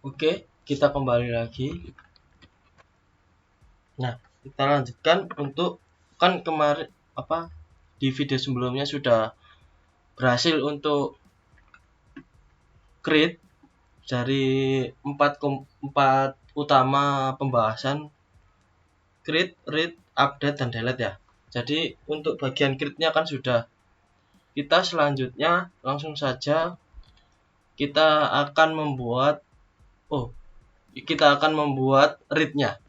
Oke, kita kembali lagi. Nah, kita lanjutkan untuk kan kemarin di video sebelumnya sudah berhasil untuk create dari empat utama pembahasan create, read, update dan delete ya. Jadi untuk bagian create-nya kan sudah. Kita selanjutnya langsung saja kita akan membuat read-nya,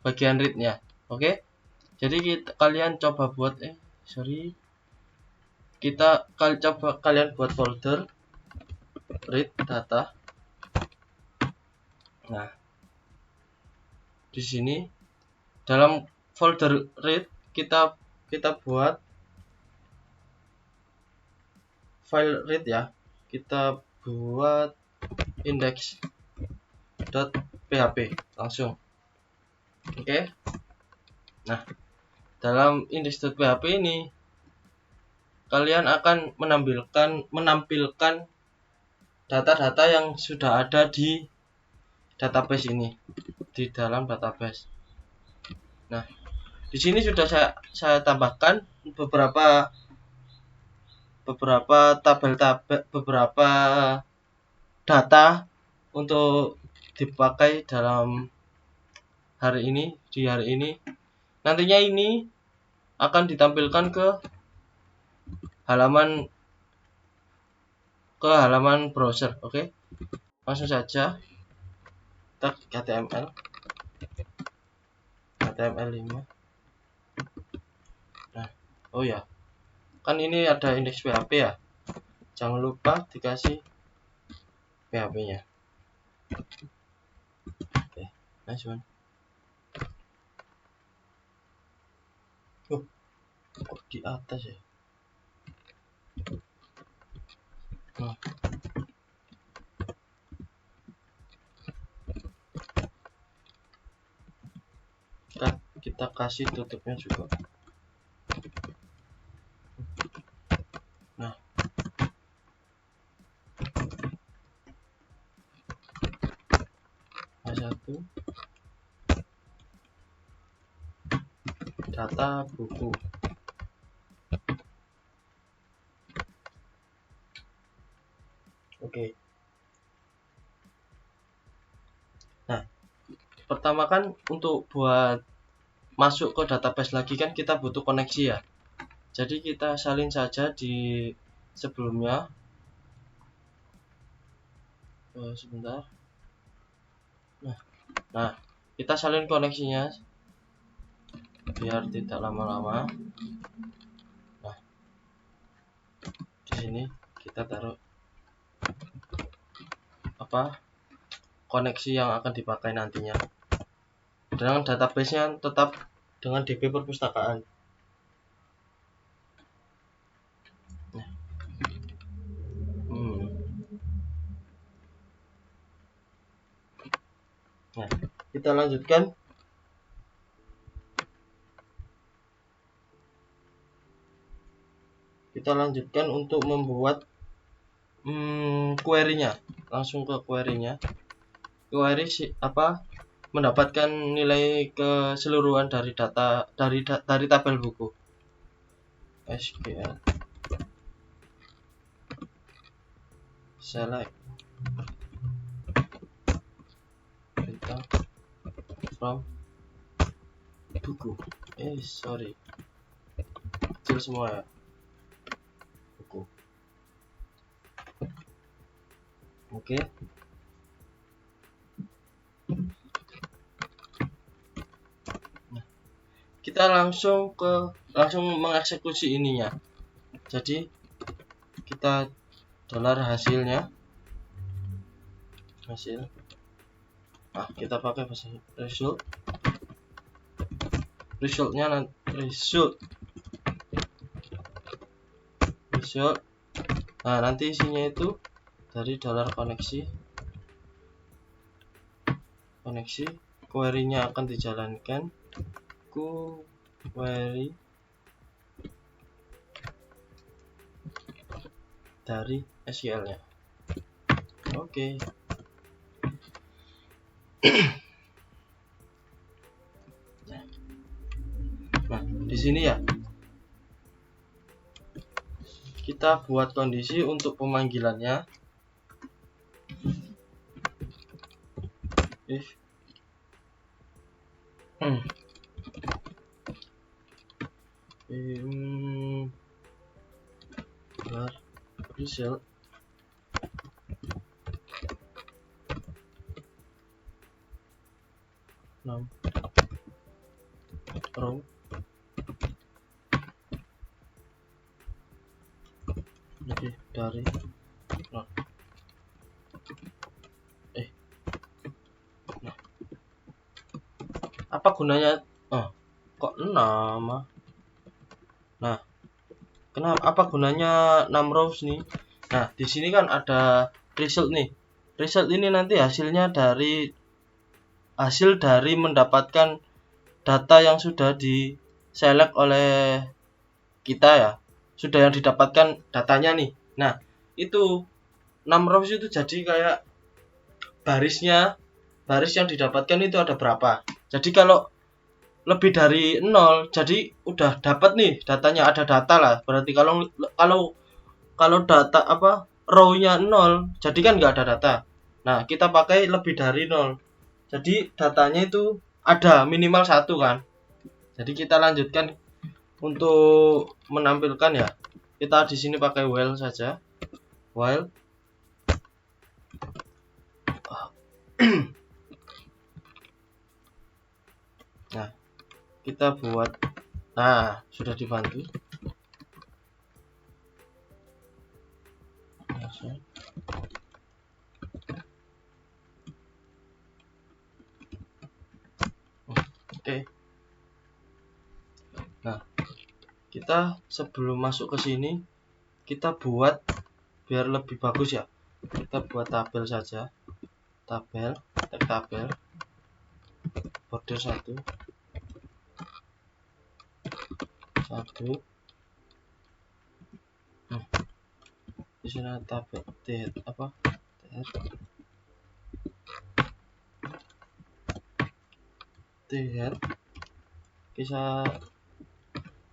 bagian read-nya. Oke. Jadi kalian coba buat kalian buat folder read data. Nah, di sini dalam folder read kita buat file read ya. Kita buat index.php langsung. Oke. Nah, dalam index.php ini kalian akan menampilkan data-data yang sudah ada di database ini, di dalam database. Nah, di sini sudah saya tambahkan beberapa beberapa data untuk dipakai dalam di hari ini. Nantinya ini akan ditampilkan ke halaman browser. Oke. Langsung saja kita HTML5. Nah, oh ya, kan ini ada indeks PHP ya, jangan lupa dikasih PHP nya. Oke, nice one. Kok di atas ya? Nah. Kita kasih tutupnya juga. Nah, A1 data buku. Oke. Nah, pertama kan untuk buat masuk ke database lagi kan kita butuh koneksi ya. Jadi kita salin saja di sebelumnya. Sebentar. Nah, kita salin koneksinya biar tidak lama-lama. Nah, di sini kita taruh koneksi yang akan dipakai nantinya. Dan database-nya tetap dengan DB perpustakaan. Nah, kita lanjutkan. Kita lanjutkan untuk membuat query-nya. Langsung ke query-nya. Query mendapatkan nilai keseluruhan dari data dari tabel buku. SQL select data from buku. Sorry, kecil semua ya. Buku. Oke. Nah, kita langsung mengeksekusi ininya. Jadi kita dolar hasilnya. Nah, kita pakai result. Nah, nanti isinya itu dari dolar koneksi. Query-nya akan dijalankan query dari SQL-nya. Oke. Nah, di sini ya kita buat kondisi untuk pemanggilannya. If result row lebih dari 0. Nah, apa gunanya? Kok 6? Nah, kenapa? Apa gunanya 6 rows nih? Nah, di sini kan ada result nih. Result ini nanti hasil dari mendapatkan data yang sudah di select oleh kita ya. Sudah yang didapatkan datanya nih. Nah, itu 6 rows itu jadi kayak baris yang didapatkan itu ada berapa. Jadi kalau lebih dari 0, jadi udah dapat nih datanya, ada data lah. Berarti kalau data row-nya 0, jadi kan nggak ada data. Nah, kita pakai lebih dari 0. Jadi datanya itu ada minimal 1 kan. Jadi kita lanjutkan untuk menampilkan ya. Kita di sini pakai while saja. While nah, kita buat. Nah, sudah dibantu. Oke. Nah, kita sebelum masuk ke sini, kita buat biar lebih bagus ya. Kita buat tabel saja. Tabel, tag tabel, border 1. Di sini tabel tr bisa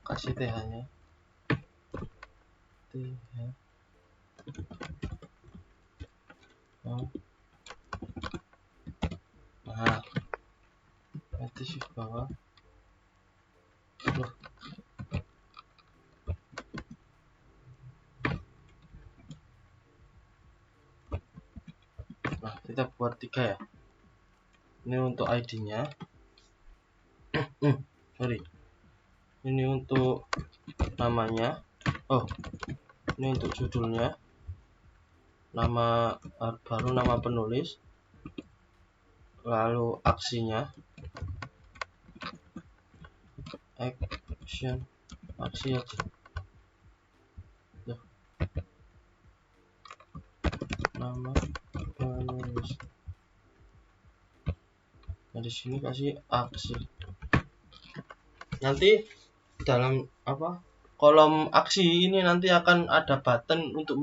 kasih th nya nah, nanti shift bawah. Nah, kita buat 3 ya. Ini untuk ID nya. Sorry, ini untuk namanya. Ini untuk judulnya, nama baru nama penulis, lalu aksinya, aksi nama penulis. Nah, di sini kasih aksi. Nanti dalam kolom aksi ini nanti akan ada button untuk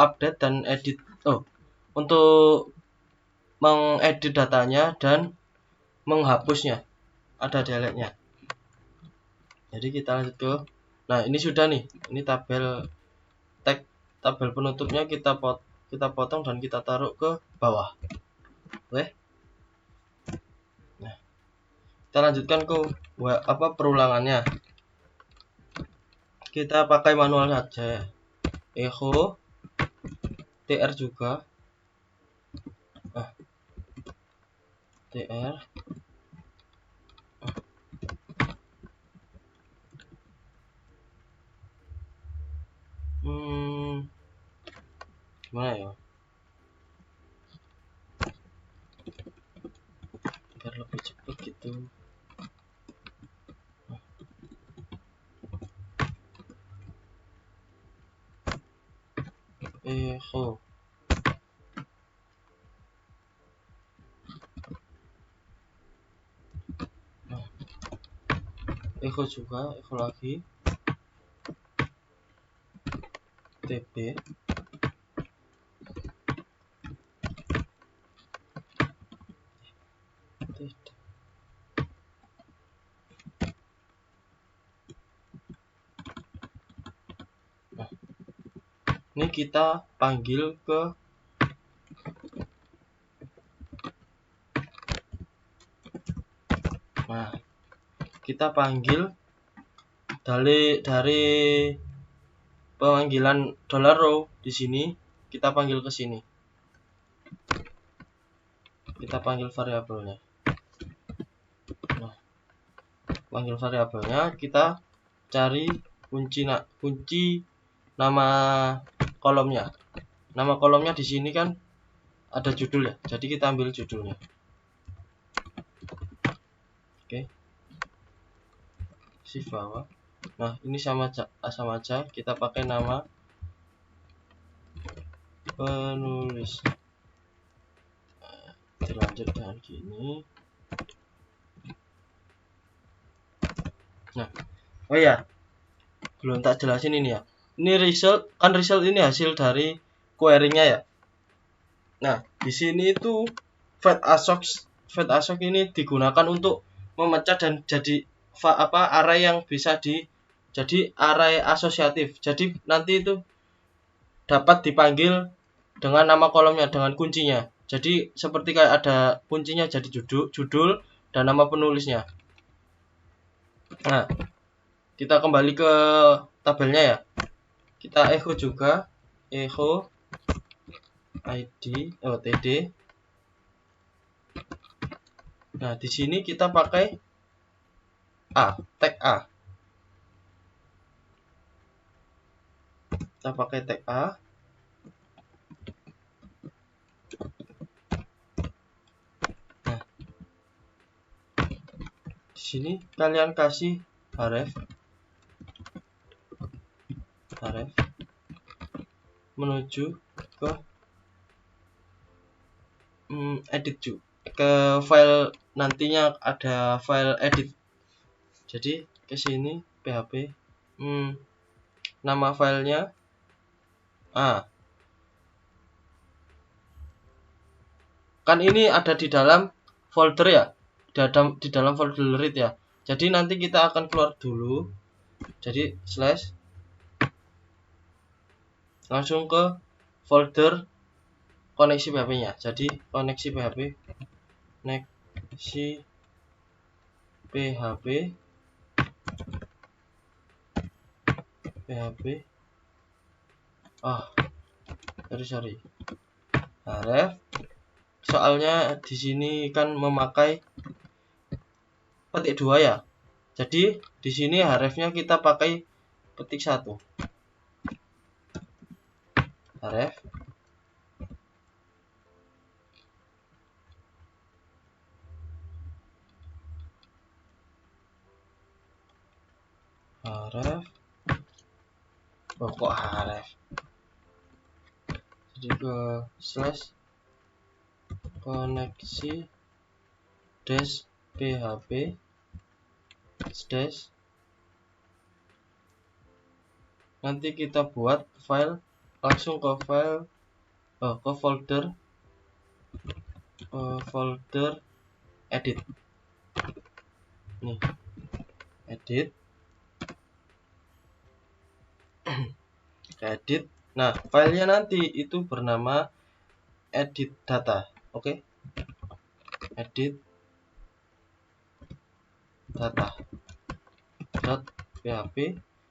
update dan edit, untuk mengedit datanya dan menghapusnya, ada delete-nya. Jadi kita lanjut ke, nah ini sudah nih, ini tabel tag, tabel penutupnya kita potong dan kita taruh ke bawah. Oke. Nah, kita lanjutkan ke perulangannya. Kita pakai manual saja. Echo tr juga. tr gimana ya biar lebih cepat gitu. Echo echo juga, echo lagi, tb Nah, ini kita panggil ke kita panggil dari pemanggilan $row di sini, kita panggil ke sini. Kita panggil variabelnya. Nah, panggil variabelnya, kita cari kunci nama kolomnya. Nama kolomnya di sini kan ada judul ya. Jadi kita ambil judulnya. Oke. Shift bawah. Nah, ini sama aja, kita pakai nama penulis. Dilanjut dengan gini. Nah, oh ya, belum tak jelasin ini ya. Ini result ini hasil dari query-nya ya. Nah, di sini itu fat assoc ini digunakan untuk memecah dan jadi array yang bisa jadi array asosiatif. Jadi nanti itu dapat dipanggil dengan nama kolomnya, dengan kuncinya. Jadi seperti kayak ada kuncinya, jadi judul dan nama penulisnya. Nah, kita kembali ke tabelnya ya. Kita echo juga, echo id td. Nah, di sini kita pakai tag A. Kita pakai tag A. Nah, di sini kalian kasih href menuju ke edit ke file, nantinya ada file edit. Jadi ke sini php nama filenya kan ini ada di dalam folder ya, di dalam folder read ya. Jadi nanti kita akan keluar dulu, jadi slash langsung ke folder koneksi PHP nya. Jadi koneksi PHP sorry href, soalnya di sini kan memakai petik 2 ya. Jadi di sini hrefnya kita pakai petik 1. Href kok href, jadi ke slash koneksi dash php dash, nanti kita buat file, langsung ke file ke folder edit. Nih, edit edit. Nah, filenya nanti itu bernama edit data. Oke. Edit data .php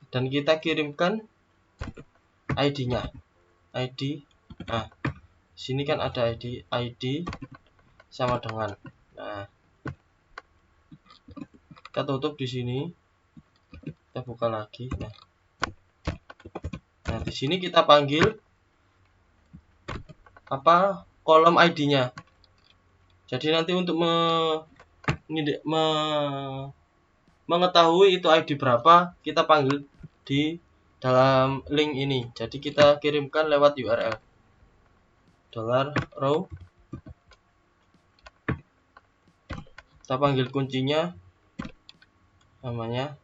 dan kita kirimkan ID-nya. ID. Nah, sini kan ada ID sama dengan. Nah, kita tutup di sini. Kita buka lagi. Nah, di sini kita panggil kolom ID-nya. Jadi nanti untuk mengetahui itu ID berapa, kita panggil di dalam link ini. Jadi kita kirimkan lewat URL $row. Kita panggil kuncinya namanya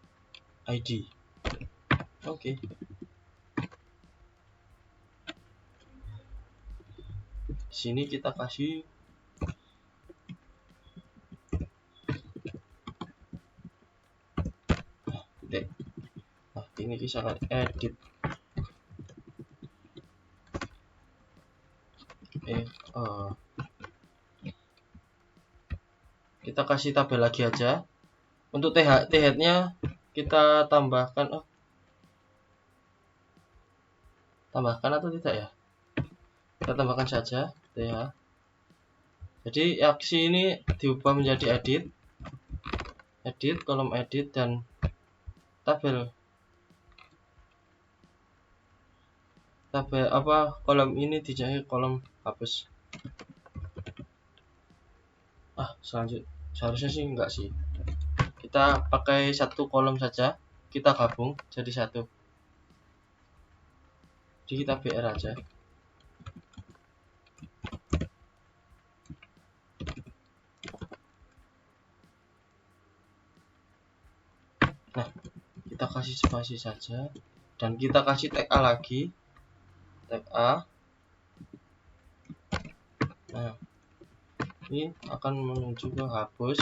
ID. Oke. Sini kita kasih Ini sangat edit. Kita kasih tabel lagi aja. Untuk head-nya kita tambahkan tambahkan atau tidak ya? Kita tambahkan saja th. Jadi aksi ini diubah menjadi edit, kolom edit, dan tabel kolom ini dijadi kolom hapus. Seharusnya sih enggak sih. Kita pakai satu kolom saja, kita gabung jadi satu. Jadi kita BR aja. Nah, kita kasih spasi saja dan kita kasih tag A lagi. Tag A. Nah, ini akan menuju ke hapus.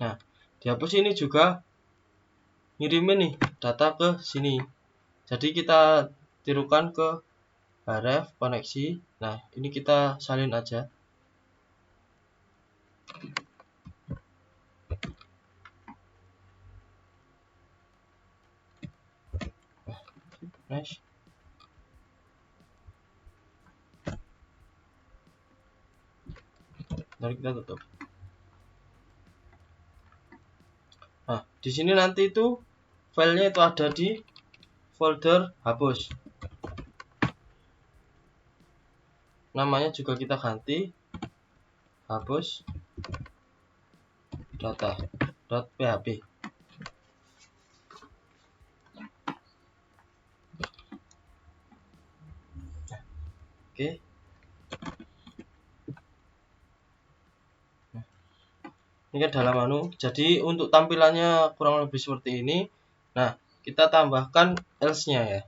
Nah, di hapus ini juga ngirimin nih data ke sini. Jadi kita tirukan ke href koneksi. Nah, ini kita salin aja. Nice. Lalu kita tutup. Nah, di sini nanti itu filenya itu ada di folder hapus. Namanya juga kita ganti hapus data.php. Oke. Ini kan dalam menu. Jadi untuk tampilannya kurang lebih seperti ini. Nah, kita tambahkan else-nya ya.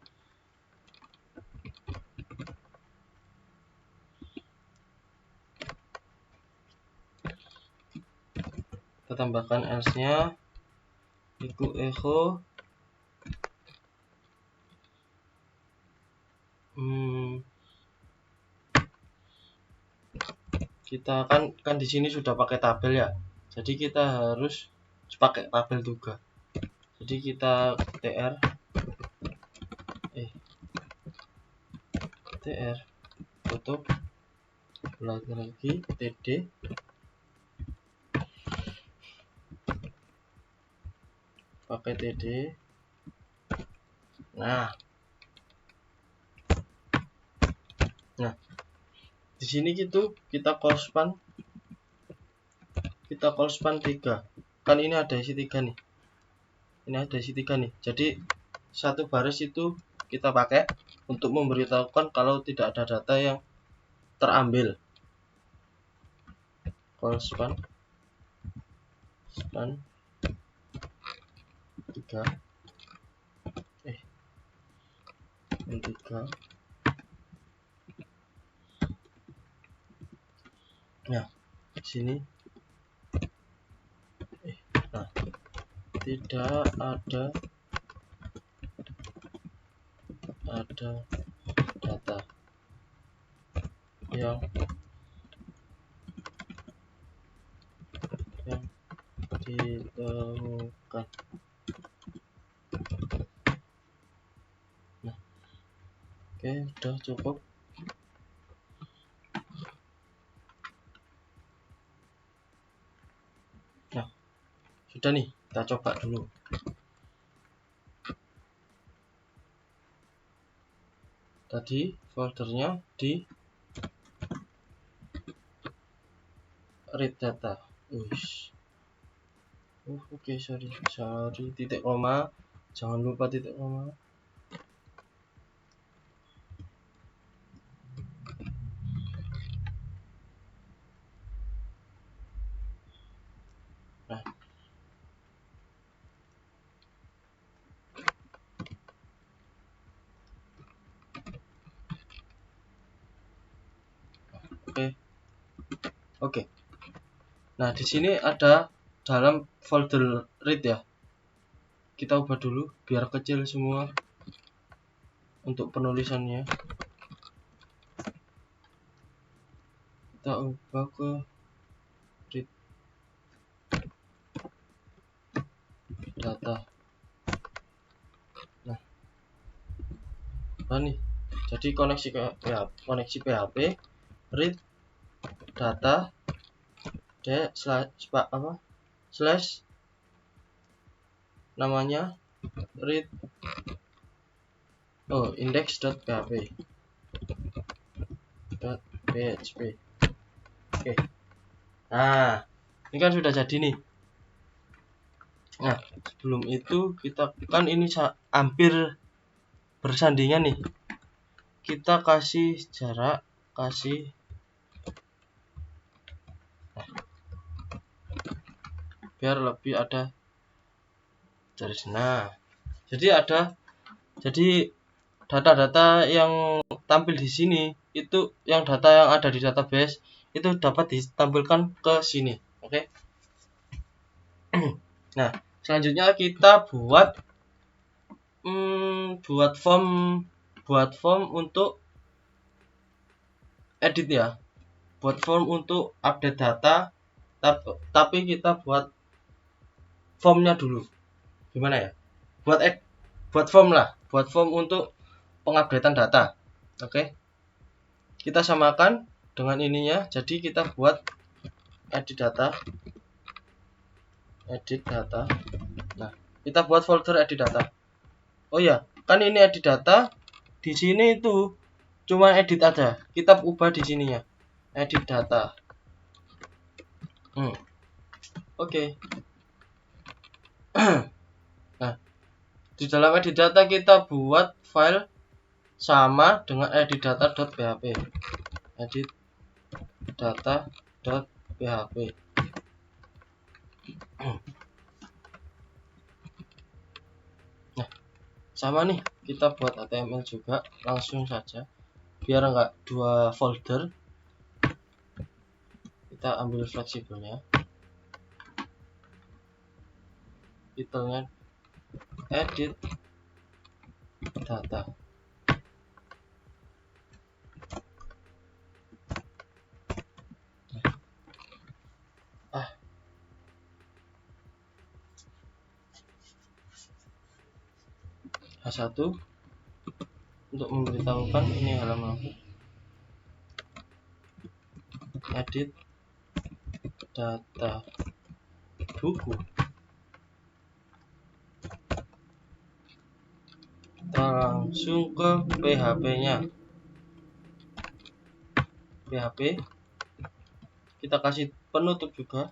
Kita tambahkan else-nya. Iku echo. Kita kan di sini sudah pakai tabel ya. Jadi kita harus pakai tabel juga. Jadi kita tr tutup lagi td pakai td. Nah, di sini gitu kita call span 3. Kan ini ada isi 3 nih. Jadi satu baris itu kita pakai untuk memberitahukan kalau tidak ada data yang terambil. Call span 3. Nah, di sini tidak ada data yang ditemukan. Nah, oke, udah cukup. Nah, sudah nih, kita coba dulu. Tadi foldernya di read data. Oke, sorry, titik koma, jangan lupa titik koma. Nah, oke. Nah, di sini ada dalam folder read ya. Kita ubah dulu biar kecil semua untuk penulisannya. Kita ubah ke read data. Nah, nih. Jadi koneksi PHP read data slash namanya read index.php. Oke. Nah, ini kan sudah jadi nih. Nah, sebelum itu kita kan ini hampir bersandingan nih. Kita kasih jarak, biar lebih ada garis. Nah, jadi data-data yang tampil di sini itu yang data yang ada di database itu dapat ditampilkan ke sini. Oke. Nah, selanjutnya kita buat form untuk edit ya. Buat form untuk update data, tapi kita buat formnya dulu. Gimana ya? Buat form untuk pengupdatean data. Oke. Kita samakan dengan ininya. Jadi kita buat edit data. Nah, kita buat folder edit data. Oh ya, kan ini edit data. Di sini itu cuma edit aja. Kita ubah di sininya. Edit data. Oke. Nah, di dalam edit data kita buat file sama dengan edit data.php. Edit data.php. Nah, sama nih, kita buat HTML juga, langsung saja biar enggak dua folder. Kita ambil fleksibelnya, titelnya edit data. H1 untuk memberitahukan ini halaman edit data buku. Kita langsung ke PHP-nya. PHP kita kasih penutup juga.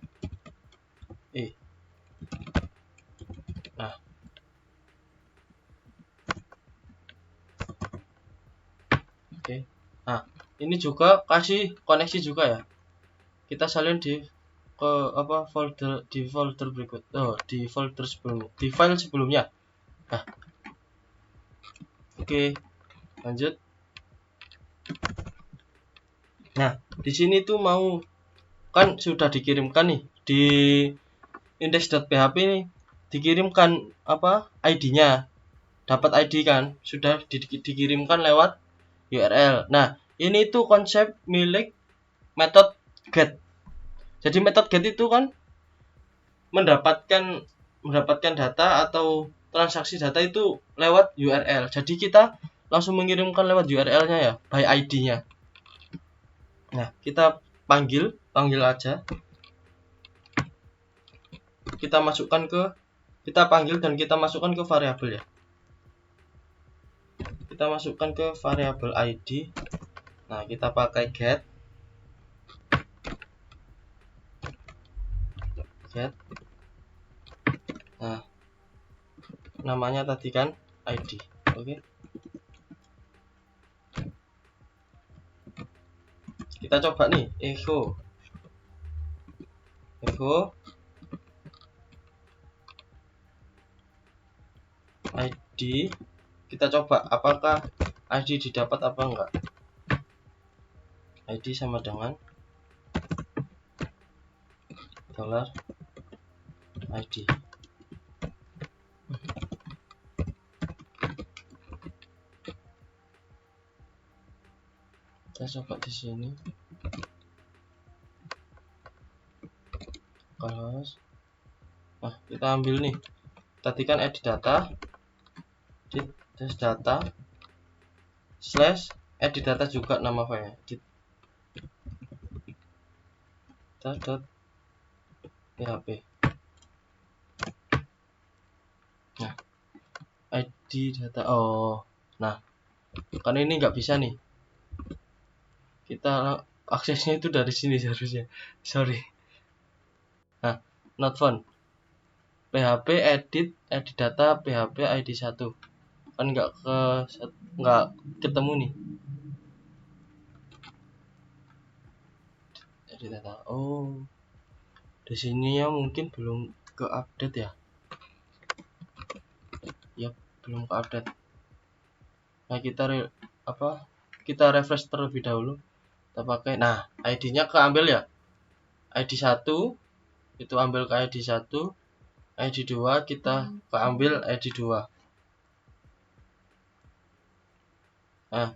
Nah, oke. Nah, ini juga kasih koneksi juga ya. Kita salin di folder berikut. Di folder sebelumnya, di file sebelumnya. Nah, oke, lanjut. Nah, di sini tuh mau kan sudah dikirimkan nih di index.php ini, dikirimkan ID-nya. Dapat ID kan, sudah dikirimkan lewat URL. Nah, ini tuh konsep milik method get. Jadi method get itu kan mendapatkan data atau transaksi data itu lewat URL. Jadi kita langsung mengirimkan lewat URL-nya ya, by ID-nya. Nah, kita panggil aja. Kita panggil dan kita masukkan ke variabel ya. Kita masukkan ke variabel ID. Nah, kita pakai get. Nah, namanya tadi kan ID. Oke. Kita coba nih, echo ID. Kita coba apakah ID didapat apa enggak. ID sama dengan ID. Kita coba di sini. Kalau kita ambil nih. Tadi kan edit data, edit data, slash edit data juga nama file edit data.php. Nah, ID data. Nah, karena ini nggak bisa nih. Kita aksesnya itu dari sini seharusnya. Sorry. Nah, not found. PHP edit data PHP ID 1. Kan nggak ketemu nih. Edit data. Di sini ya mungkin belum ke update ya. Ya, belum ke update. Nah, kita refresh terlebih dahulu. Kita pakai. Nah, ID-nya keambil ya. ID 1 itu ambil ke ID 1, ID 2 kita keambil ID 2. Nah,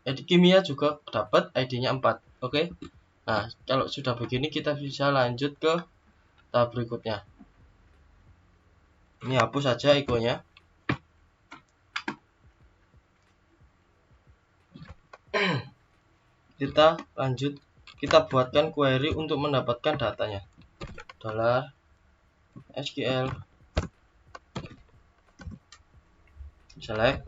ID kimia juga dapat ID-nya 4. Oke. Nah, kalau sudah begini kita bisa lanjut ke tahap berikutnya. Ini hapus saja ikonya. Kita lanjut, kita buatkan query untuk mendapatkan datanya. $SQL select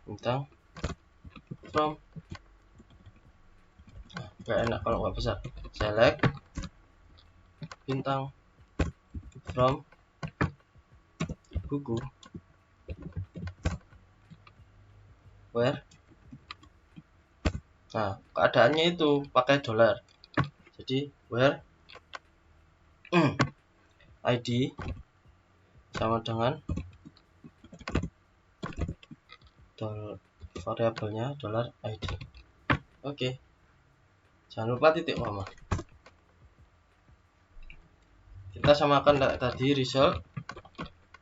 bintang from. Gak enak kalau nggak besar. Select bintang from buku where. Nah, keadaannya itu pakai $. Jadi where ID sama dengan variabelnya $ID. Oke. Jangan lupa titik koma. Kita samakan tadi result,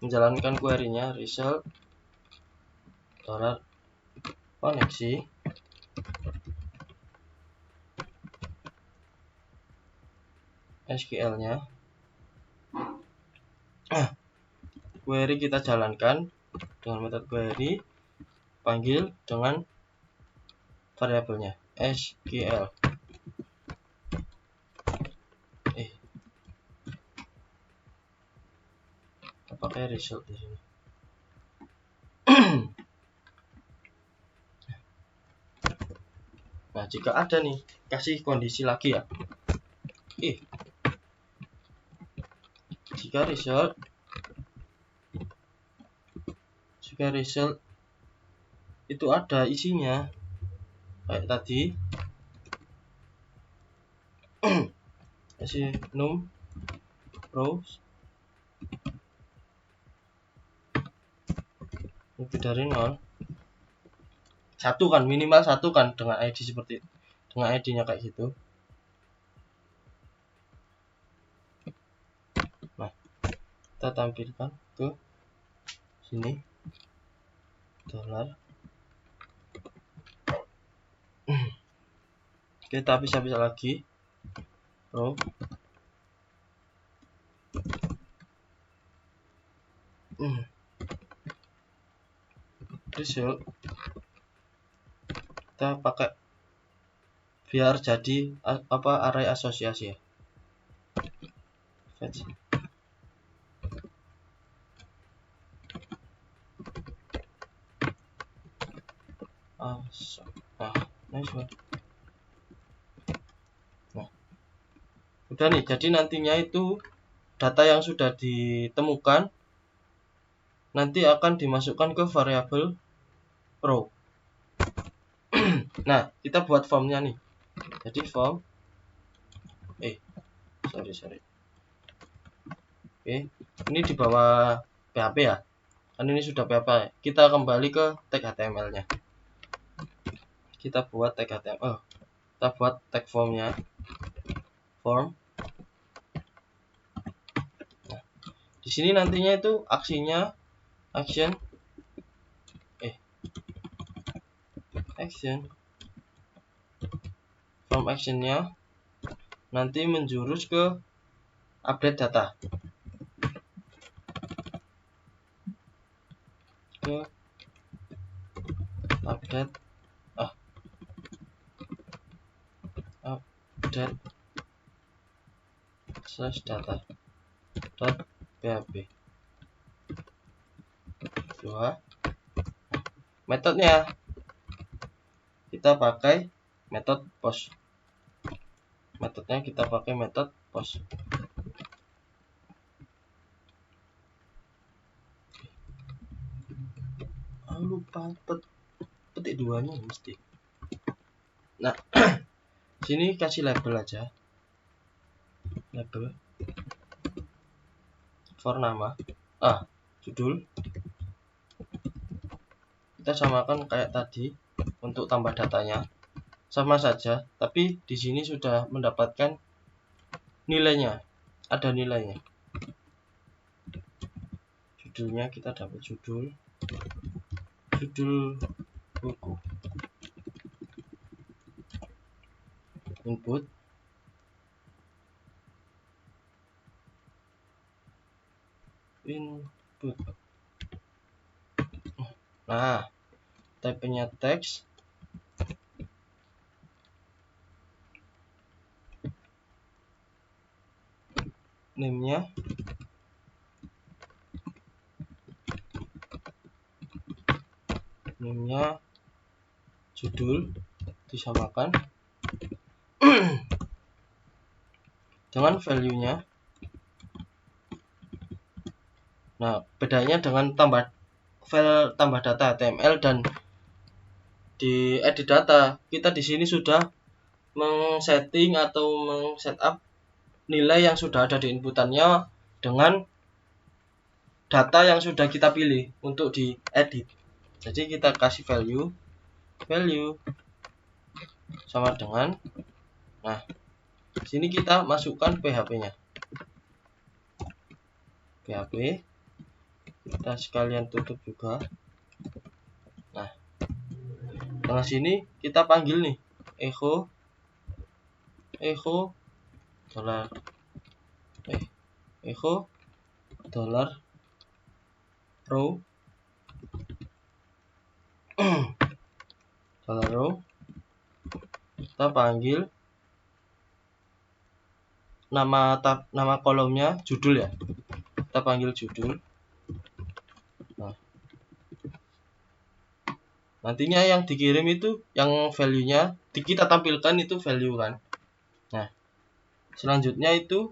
menjalankan query-nya result $koneksi SQL-nya. Query kita jalankan dengan metode query, panggil dengan variabelnya SQL. Kita pakai result di sini. Nah, jika ada nih, kasih kondisi lagi ya. Jika result itu ada isinya kayak tadi, kasih num rows lebih dari 0, 1 kan, minimal 1 kan, dengan ID seperti itu, dengan ID-nya kayak gitu. Nah, kita tampilkan ke sini $. Kita bisa lagi row result, kita pakai biar jadi array asosiasi ya. Fetch. Nice one. Nah, udah nih, jadi nantinya itu data yang sudah ditemukan nanti akan dimasukkan ke variabel row. Nah, kita buat formnya nih. Jadi form sorry. Oke, ini di bawah PHP ya. Kan ini sudah PHP. Kita kembali ke tag HTML-nya. Kita buat tag HTML. Kita buat tag formnya. Form Di sini nantinya itu aksinya action from actionnya nanti menjurus ke update data, ke update slash data dot php 2. Metodenya kita pakai metode post. Metodenya kita pakai metode post. Lupa petik 2-nya mesti. Nah, sini kasih label aja. Label for nama, judul kita samakan kayak tadi. Untuk tambah datanya sama saja, tapi di sini sudah mendapatkan nilainya, ada nilainya. Judulnya kita dapat judul buku. Input nah, type-nya teks, name-nya judul disamakan dengan value-nya. Nah, bedanya dengan file tambah data HTML dan di edit data, kita di sini sudah mengsetting atau mengsetup nilai yang sudah ada di inputannya dengan data yang sudah kita pilih untuk diedit. Jadi kita kasih value sama dengan, nah sini kita masukkan PHP-nya. PHP kita sekalian tutup juga. Nah, dengan sini kita panggil nih echo dollar row kita panggil nama kolomnya judul ya, kita panggil judul. Nah, nantinya yang dikirim itu yang value-nya kita tampilkan itu value kan. Nah, selanjutnya itu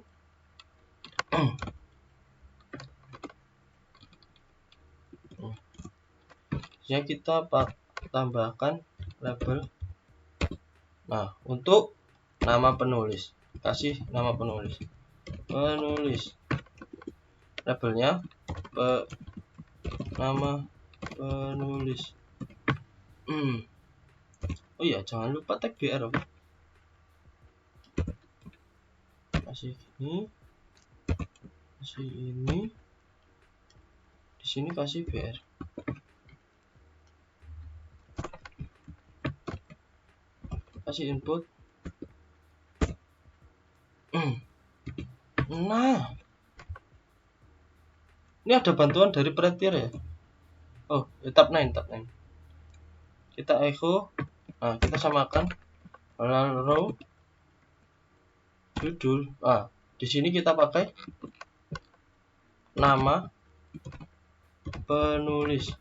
ya kita tambahkan label. Nah, untuk nama penulis, kasih nama penulis. Labelnya nama penulis. Oh iya, jangan lupa tag BR. Kasih ini. Di sini kasih BR. Kasih input. Nah, ini ada bantuan dari Prettier ya. Oh, tab 9. Kita echo. Nah, kita samakan row judul. Di sini kita pakai nama penulis.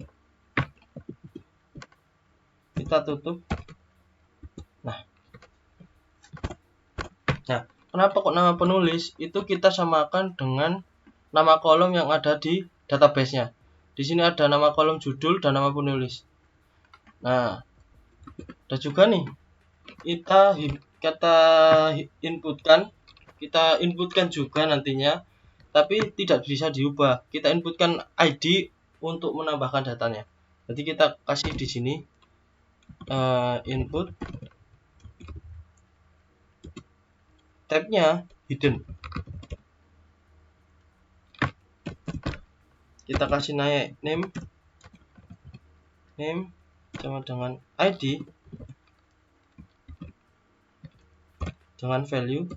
Kita tutup. Nah, kenapa kok nama penulis? Itu kita samakan dengan nama kolom yang ada di database-nya. Di sini ada nama kolom judul dan nama penulis. Nah, ada juga nih. Kita inputkan juga nantinya, tapi tidak bisa diubah. Kita inputkan ID untuk menambahkan datanya. Jadi kita kasih di sini input, tabnya hidden. kita kasih naik name sama dengan ID dengan value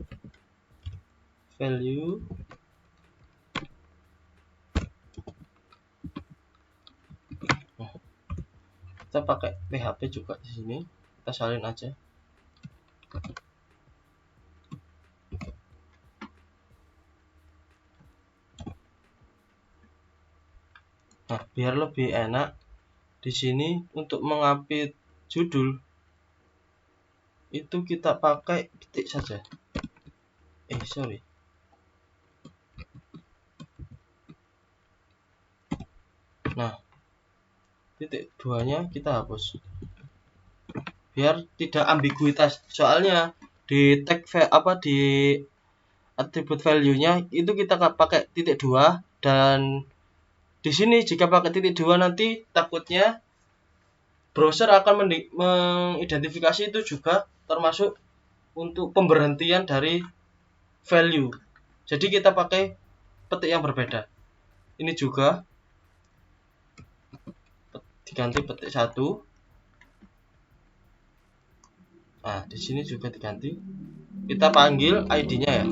kita pakai PHP juga di sini, kita salin aja. Nah, biar lebih enak di sini untuk mengupdate judul itu kita pakai titik saja. Sorry. Nah, titik 2-nya kita hapus biar tidak ambiguitas. Soalnya di tag di atribut value-nya itu kita pakai titik 2, dan di sini jika pakai titik 2 nanti takutnya browser akan mengidentifikasi itu juga termasuk untuk pemberhentian dari value. Jadi kita pakai petik yang berbeda. Ini juga diganti petik 1. Nah, di sini juga diganti. Kita panggil ID-nya ya.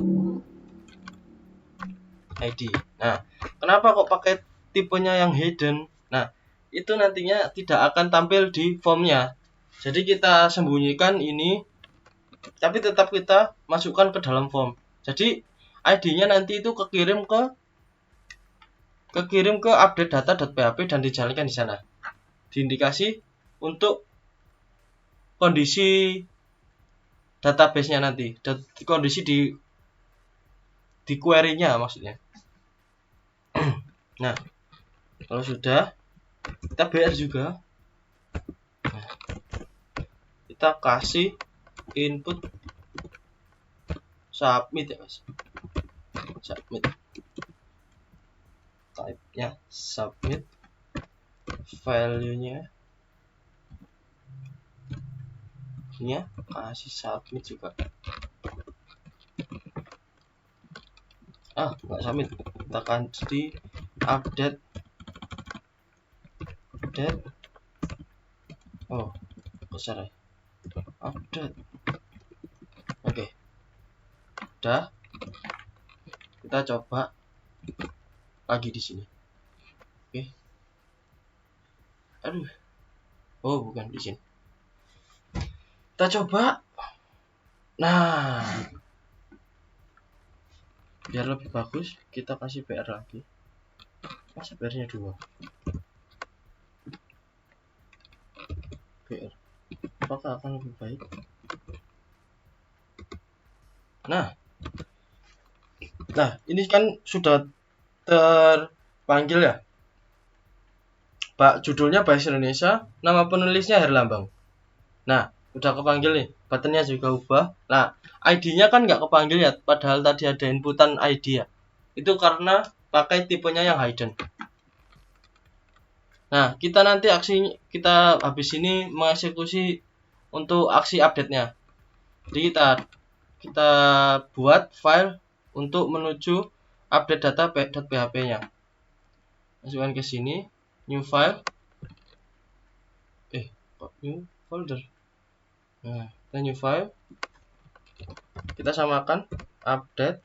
ID. Nah, kenapa kok pakai tipenya yang hidden? Nah, itu nantinya tidak akan tampil di formnya. Jadi kita sembunyikan ini, tapi tetap kita masukkan ke dalam form. Jadi ID-nya nanti itu kekirim ke update data.php dan dijalankan di sana. Diindikasi untuk kondisi database-nya nanti, kondisi di query-nya maksudnya. Nah, kalau sudah, kita BR juga. Nah, kita kasih input submit ya guys. Submit. Type-nya submit. Value-nya ini ya, kasih submit juga. Nggak submit, kita kasih update. Besar ya, update. Oke. Udah, kita coba lagi di sini. Oke. Bukan di sini. Kita coba. Nah, biar lebih bagus kita kasih BR lagi. Masa BR-nya 2? BR. Apakah akan lebih baik? Nah, ini kan sudah terpanggil ya. Judulnya Bahasa Indonesia, nama penulisnya Herlambang. Nah, udah kepanggil nih, buttonnya juga ubah. Nah, ID-nya kan nggak kepanggil ya, padahal tadi ada inputan ID ya. Itu karena pakai tipenya yang hidden. Nah, kita nanti kita habis ini mengeksekusi untuk aksi update-nya. Jadi kita buat file untuk menuju update data.php-nya. Masukkan ke sini, new file. Kok new folder? Nah, kita new file. Kita samakan update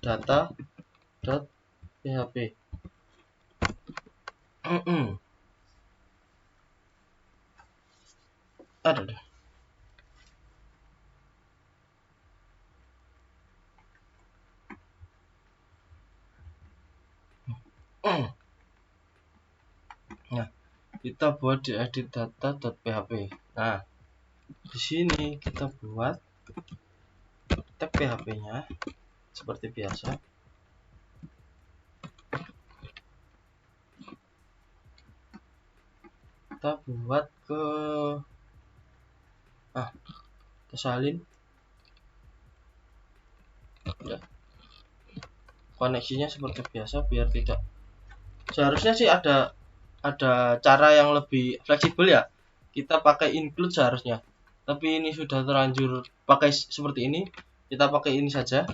data.php. Ada. Nah, kita buat di edit data.php. Nah, di sini kita buat tag PHP-nya seperti biasa. Kita buat ke salin. Udah. Koneksinya seperti biasa biar tidak. Seharusnya sih ada cara yang lebih fleksibel ya. Kita pakai include seharusnya. Tapi ini sudah terlanjur pakai seperti ini. Kita pakai ini saja.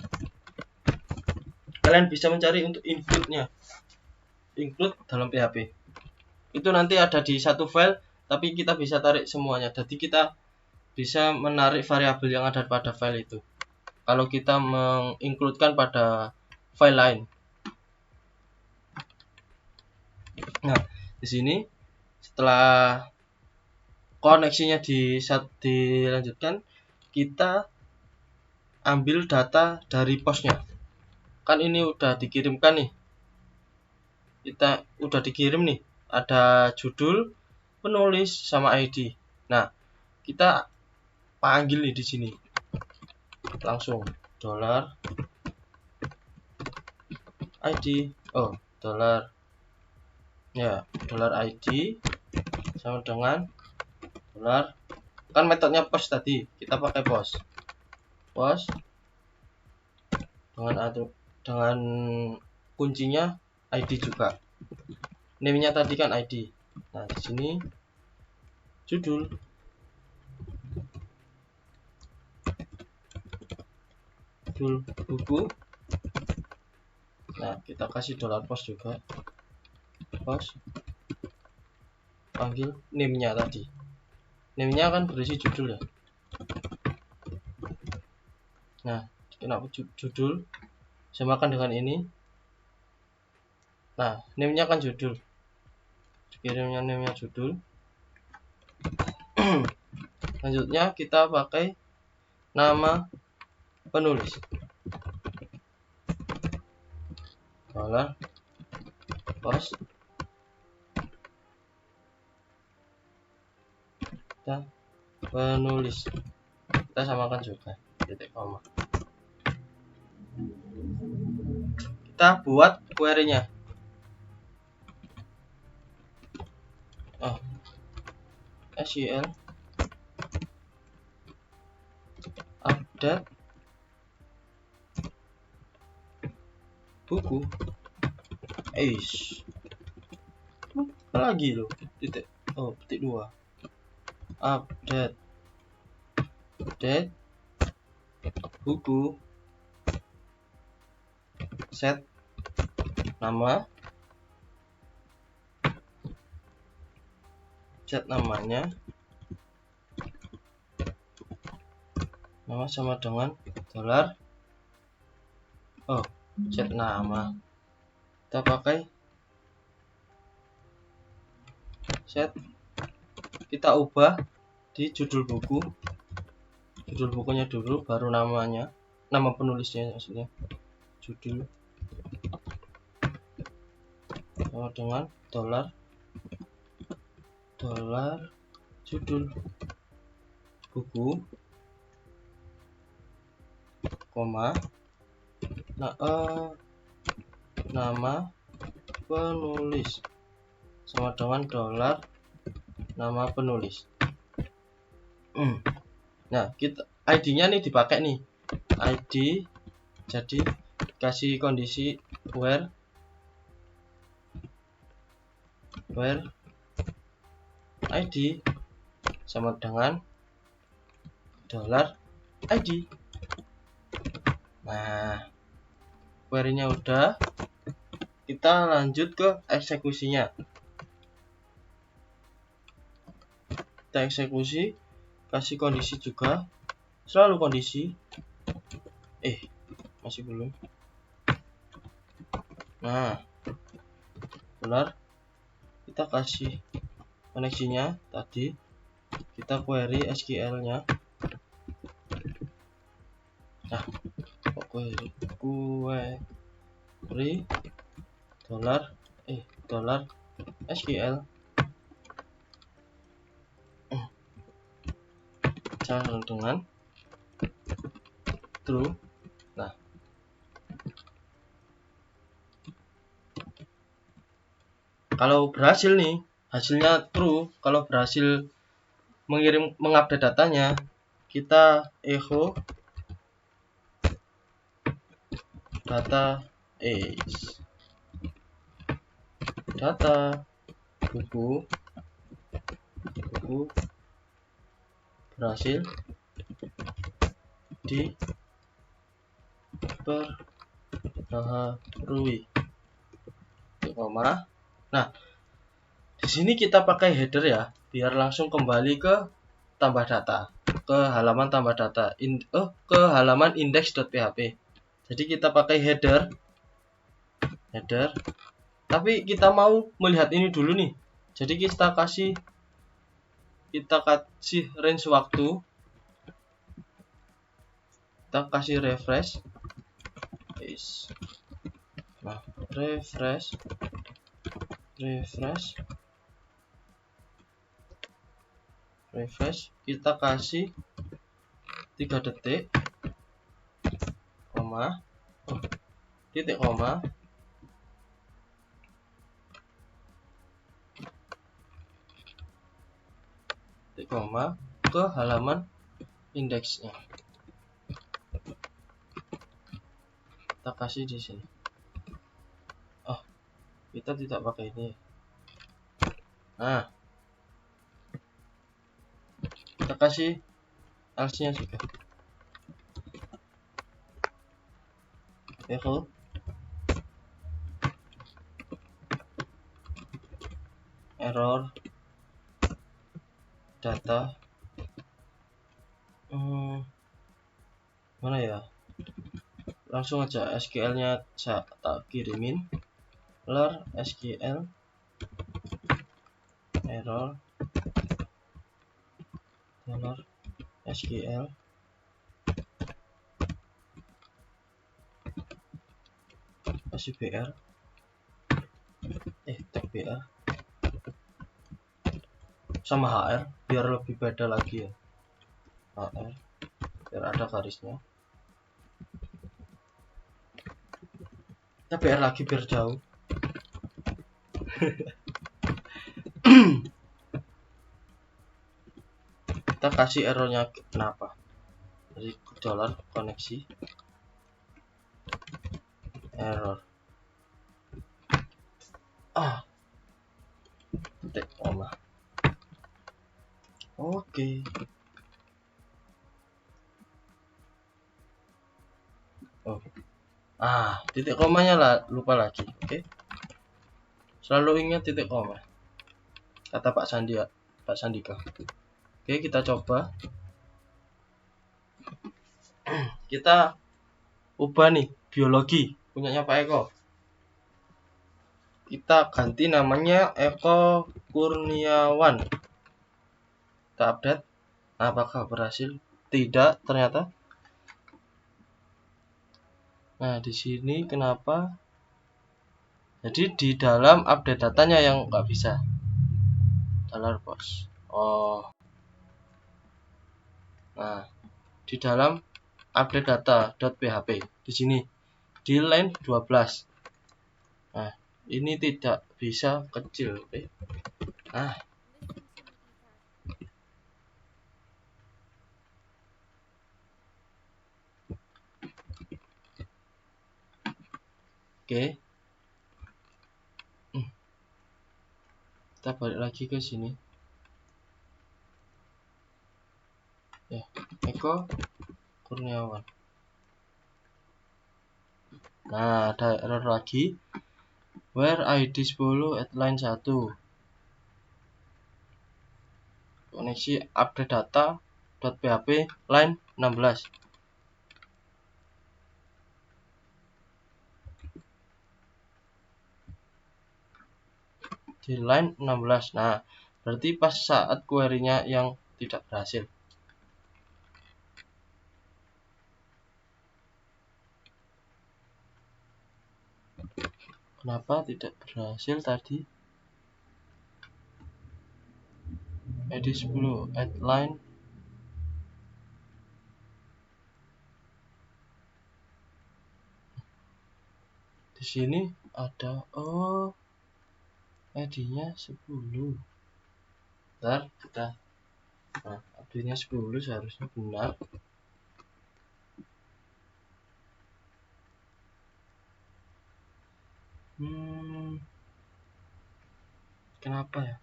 Kalian bisa mencari untuk include-nya, include dalam PHP itu nanti ada di satu file, tapi kita bisa tarik semuanya. Jadi kita bisa menarik variabel yang ada pada file itu kalau kita mengincludekan pada file lain. Nah, di sini setelah koneksinya dilanjutkan, kita ambil data dari postnya. Kan ini udah dikirimkan nih, kita udah dikirim nih, ada judul, penulis, sama ID. Nah, kita panggil nih di sini langsung dollar ID, dollar ID sama dengan dollar, kan metodenya post tadi, kita pakai post dengan kuncinya ID juga. Name-nya tadi kan ID. Nah, di sini judul buku. Nah, kita kasih dollar post juga. Post. Panggil name-nya tadi. Name-nya kan berisi judul ya. Nah, kenapa judul samakan dengan ini? Nah, name-nya kan judul. Kirimnya name-nya judul. Selanjutnya kita pakai nama penulis. Dollar post. Kita penulis. Kita samakan juga titik koma. Kita buat query-nya. SQL update buku apa lagi loh, titik 2 update buku, set namanya nama sama dengan dollar set nama, kita pakai set, kita ubah di judul bukunya dulu, baru namanya, nama penulisnya maksudnya, judul sama dengan dollar judul buku, koma, nama penulis sama dengan dollar nama penulis. Nah, kita ID-nya nih dipakai nih, ID, jadi kasih kondisi where ID sama dengan dollar ID. Nah, query-nya udah, kita lanjut ke eksekusinya. Kita eksekusi, kasih kondisi juga, selalu kondisi. Masih belum. Nah, dollar, kita kasih koneksinya tadi, kita query SQL-nya. Nah, query dollar SQL sama dengan true. Nah, kalau berhasil nih, hasilnya true. Kalau berhasil mengupdate datanya, kita echo data buku berhasil di diperbaharui, koma. Nah, di sini kita pakai header ya, biar langsung kembali ke tambah data, ke halaman tambah data, ke halaman index.php. Jadi kita pakai header, tapi kita mau melihat ini dulu nih. Jadi kita kasih range waktu, kita kasih refresh. Nah, refresh, kita kasih 3 detik, koma, titik koma, ke halaman indeksnya. Kita kasih di sini. Oh, kita tidak pakai ini. Nah, kita kasih else-nya juga. Error data. Mana ya? Langsung aja SQL-nya tak kirimin. SQL error SQL kasih BR, tag BR sama HR biar lebih beda lagi ya. HR biar ada garisnya. Kita BR lagi biar jauh. Kita kasih errornya kenapa. Jadi $koneksi error. Titik koma. Oke. Titik komanya lah lupa lagi. Oke. Selalu ingat titik koma. Kata Pak Sandika. Oke, kita coba. Kita ubah nih biologi punyanya Pak Eko. Kita ganti namanya Eko Kurniawan. Kita update. Apakah berhasil? Tidak, ternyata. Nah, di sini kenapa? Jadi di dalam update datanya yang nggak bisa. $post. Nah, di dalam update data.php di sini di line 12. Nah, ini tidak bisa kecil. Oke. Kita balik lagi ke sini. Ya, Eko Kurniawan. Nah, ada error lagi. Where ID 10 at line 1. Koneksi update data.php line 16. Di line 16. Nah, berarti pas saat query-nya yang tidak berhasil. Kenapa tidak berhasil tadi? ID 10 at line di sini ada ID-nya 10. Bentar, ID-nya 10 seharusnya benar. Kenapa ya?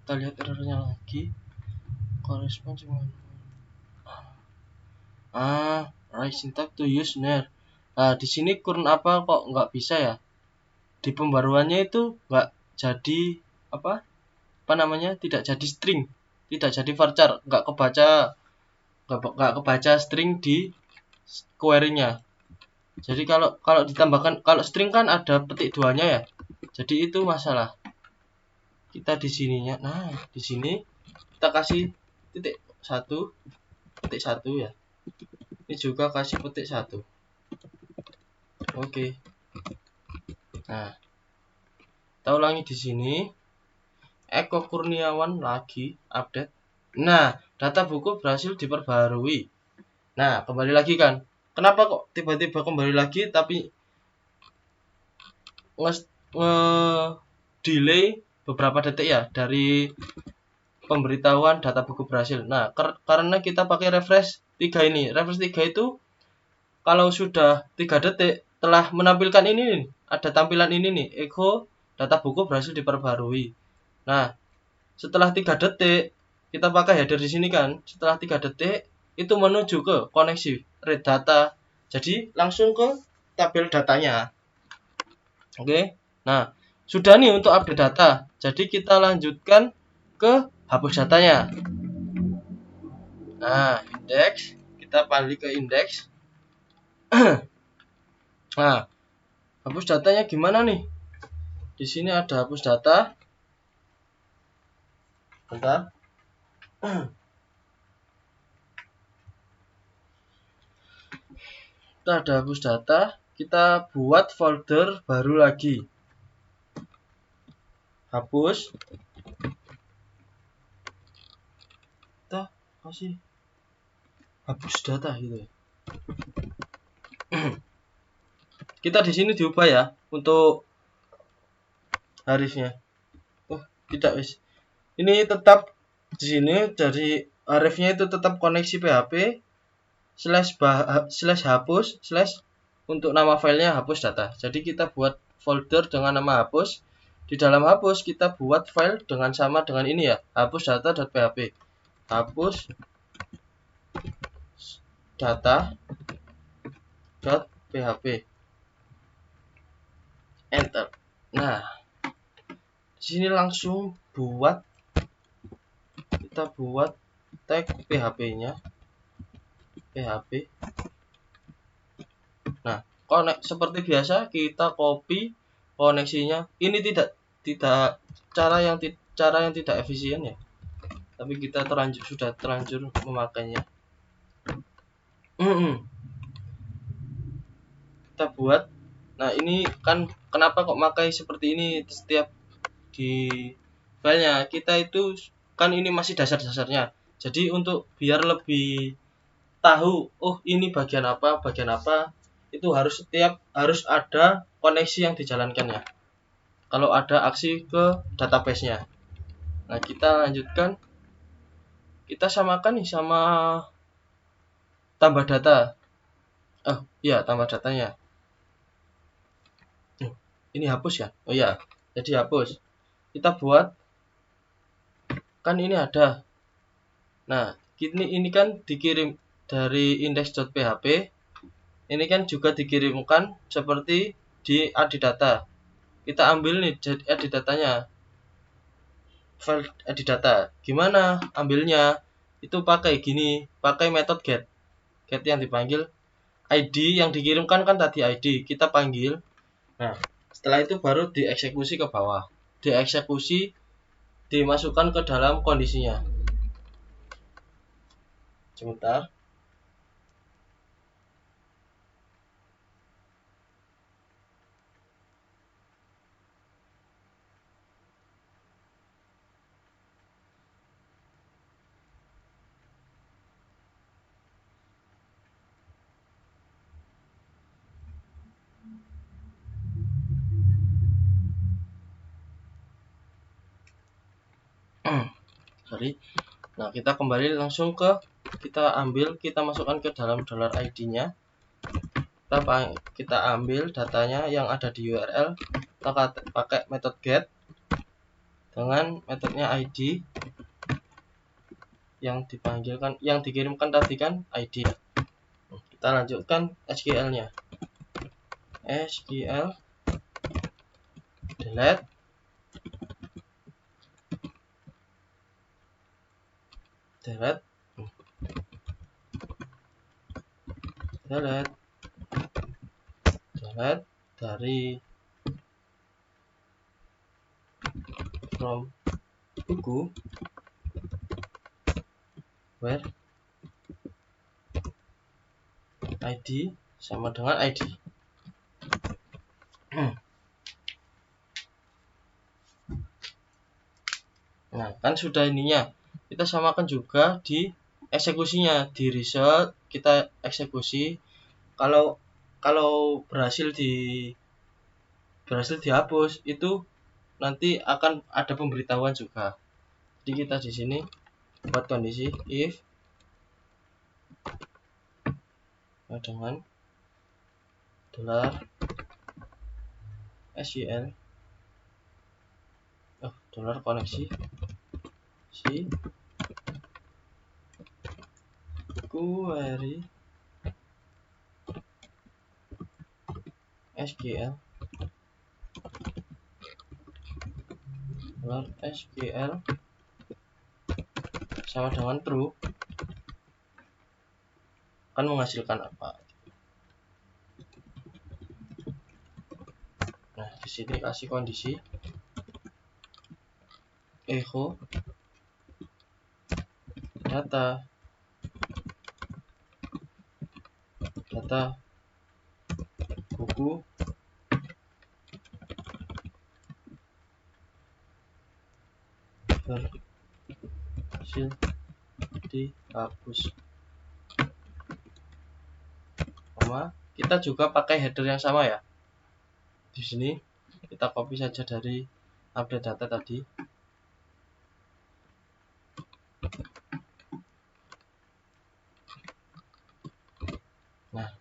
Kita lihat errornya lagi. Correspond cuma Right syntax to use near. Nah, di sini kurun apa kok nggak bisa ya? Di pembaruannya itu nggak jadi apa namanya, tidak jadi string, tidak jadi varchar, nggak kebaca string di query-nya. Jadi kalau ditambahkan, kalau string kan ada petik duanya ya, jadi itu masalah kita di sininya. Nah, di sini kita kasih petik satu ya, ini juga kasih petik satu. Oke. Nah, kita ulangi di sini. Eko Kurniawan lagi update. Nah, data buku berhasil diperbarui. Nah, kembali lagi kan. Kenapa kok tiba-tiba kembali lagi tapi delay beberapa detik ya dari pemberitahuan data buku berhasil. Nah, karena kita pakai refresh 3 ini. Refresh 3 itu kalau sudah 3 detik telah menampilkan ini nih, ada tampilan ini nih, Eko data buku berhasil diperbarui. Nah, setelah 3 detik kita pakai header di sini kan. Setelah 3 detik itu menuju ke koneksi read data. Jadi langsung ke tabel datanya. Oke. Nah, sudah nih untuk update data. Jadi kita lanjutkan ke hapus datanya. Nah, indeks, kita balik ke indeks. Nah, hapus datanya gimana nih? Di sini ada hapus data. Bentar. Kita ada hapus data, kita buat folder baru lagi. Hapus. Kita kasih hapus data gitu. Kita di sini diubah ya untuk arifnya. Oh, tidak wis. Ini tetap di sini dari arifnya itu tetap koneksi PHP / hapus / untuk nama filenya hapus data. Jadi kita buat folder dengan nama hapus. Di dalam hapus kita buat file dengan sama dengan ini ya, hapus data.php. Hapus data.php. Enter. Nah, di sini langsung kita buat tag PHP-nya. PHP. Nah, seperti biasa kita copy koneksinya. Ini tidak cara yang tidak efisien ya. Tapi kita sudah terlanjur memakainya. Kita buat. Nah, ini kan kenapa kok pakai seperti ini setiap di filenya. Kita itu kan ini masih dasar-dasarnya. Jadi untuk biar lebih tahu, oh ini bagian apa, itu harus ada koneksi yang dijalankan ya. Kalau ada aksi ke database-nya. Nah, kita lanjutkan. Kita samakan nih sama tambah data. Oh iya, tambah datanya. Ini hapus ya. Oh iya, jadi hapus. Kita buat. Kan ini ada. Nah, ini kan dikirim dari index.php. Ini kan juga dikirimkan seperti di edit data. Kita ambil nih edit datanya. File edit data. Gimana ambilnya? Itu pakai metode get. Get yang dipanggil ID yang dikirimkan kan tadi ID, kita panggil. Nah, setelah itu baru dieksekusi ke bawah. Dieksekusi, dimasukkan ke dalam kondisinya. Sebentar. Sorry. Nah, kita kembali langsung kita masukkan ke dalam $id-nya. Kita ambil datanya yang ada di URL. Kita pakai metode get dengan metodenya ID yang dikirimkan tadi kan ID. Kita lanjutkan SQL-nya. SQL delete delete delete delete dari from buku where ID sama dengan ID. Nah, kan sudah ininya. Kita samakan juga di eksekusinya, di result kita eksekusi. Kalau berhasil dihapus itu nanti akan ada pemberitahuan juga. Jadi kita di sini buat kondisi if dengan $SQL koneksi si query SQL SQL sama dengan true akan menghasilkan apa. Nah, di sini kasih kondisi echo data buku berhasil dihapus. Kita juga pakai header yang sama ya. Di sini kita copy saja dari update data tadi. Nah,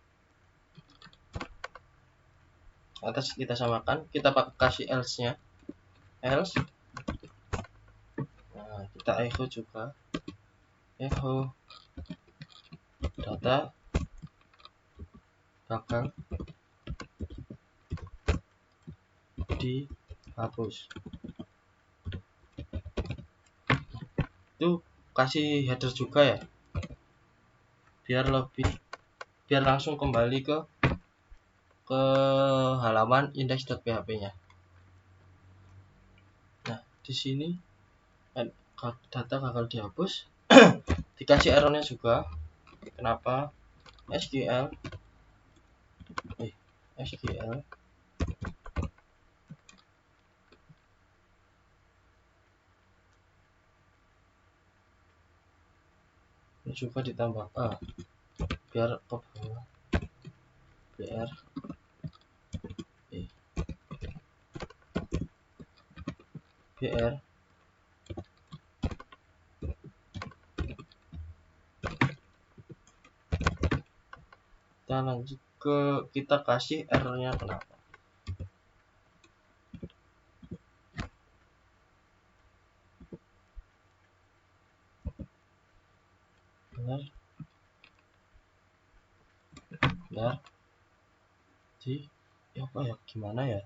atas kita samakan, kita pakai kasih else-nya. Else. Nah, kita echo juga. Echo data bakal dihapus. Itu kasih header juga ya, biar langsung kembali ke halaman index.php-nya. Nah, di sini data gagal dihapus. Dikasih errornya juga. Kenapa? SQL ini juga ditambah A biar ke bawah. BR kita lanjut ke kita kasih errornya kenapa. Benar di apa ya, gimana ya,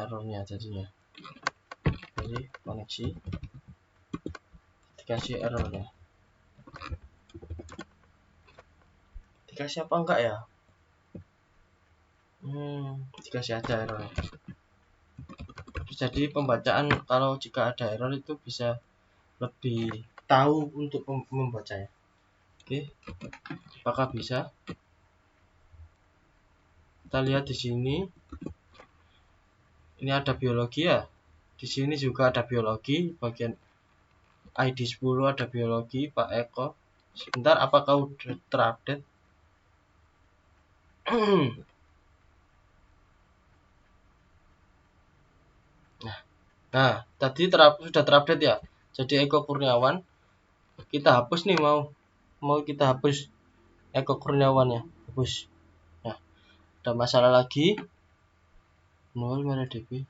errornya jadinya. Jadi koneksi dikasih errornya, dikasih apa enggak ya, dikasih aja errornya. Jadi pembacaan kalau jika ada error itu bisa lebih tahu untuk membacanya. Oke, apakah bisa? Kita lihat di sini. Ini ada biologi ya. Di sini juga ada biologi, bagian ID 10 ada biologi, Pak Eko. Sebentar, apakah udah terupdate? Nah, tadi sudah terupdate ya. Jadi Eko Kurniawan kita hapus nih, mau kita hapus Eko Kurniawan ya, hapus. Nah, ada masalah lagi. 0 MariaDB.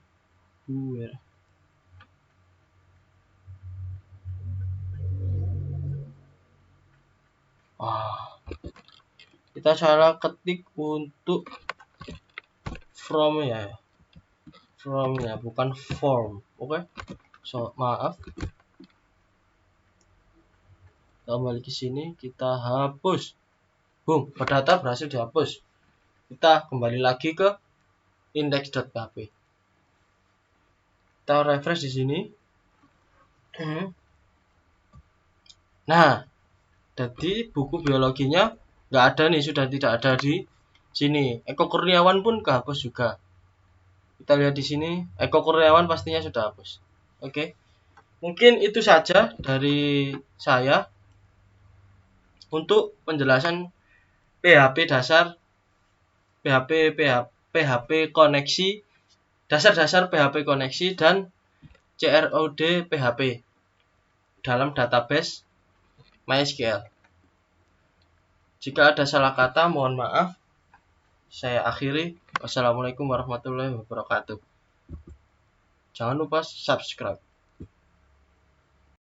kita salah ketik untuk from ya, bukan form. Oke. So maaf, kembali ke sini, kita hapus. Boom, data berhasil dihapus. Kita kembali lagi ke index.php. Kita refresh di sini. Nah, jadi buku biologinya nggak ada nih, sudah tidak ada di sini. Eko Kurniawan pun kehapus juga. Kita lihat di sini, Eko Kurniawan pastinya sudah hapus. Oke. Mungkin itu saja dari saya untuk penjelasan PHP dasar, PHP koneksi, dasar-dasar PHP koneksi dan CROD PHP dalam database MySQL. Jika ada salah kata, mohon maaf. Saya akhiri. Wassalamualaikum warahmatullahi wabarakatuh. Jangan lupa subscribe.